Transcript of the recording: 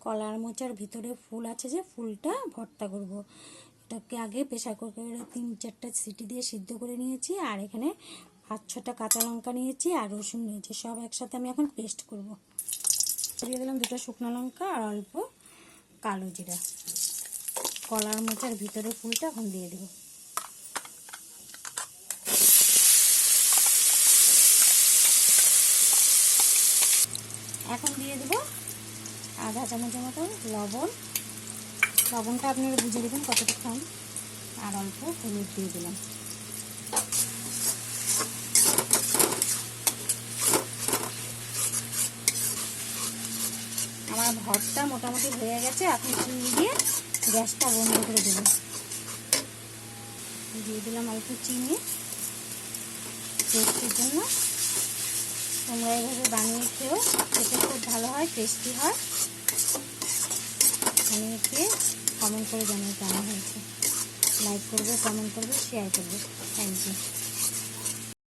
কলার মোচার ভিতরে ফুল আছে যে ফুলটা ভর্তা করব। এটাকে আগে প্রেসার কুকারে 3-4টা সিটি দিয়ে সিদ্ধ করে নিয়েছি। আর এখানে 5-6টা কাঁচা লঙ্কা নিয়েছি আর রসুন নিয়েছি, সব একসাথে আমি এখন পেস্ট করব। দিয়ে দিলাম 2টা শুকনো লঙ্কা আর অল্প কালো জিরা। কলার মোচার ভিতরে ফুলটা এখন দিয়ে দেব। এখন দিয়ে দেব আধা চামচের মতো লবণ। লবণটা আপনারা বুঝে দেবেন কতটা খান। আর অল্প হলুদ দিয়ে দিলাম। আমার ভর্তা মোটামুটি হয়ে গেছে। এখন চিনি দিয়ে গ্যাসটা বন্ধ করে দেব। দিয়ে দিলাম অল্প চিনি টেস্টের জন্য। তোমরা এইভাবে বানিয়ে খেও, খেতে খুব ভালো হয়, টেস্টি হয়। বানিয়ে খেয়ে কমেন্ট করে জানিয়ে কেমন হয়েছে। লাইক করবে, কমেন্ট করবে, শেয়ার করবে। Thank you.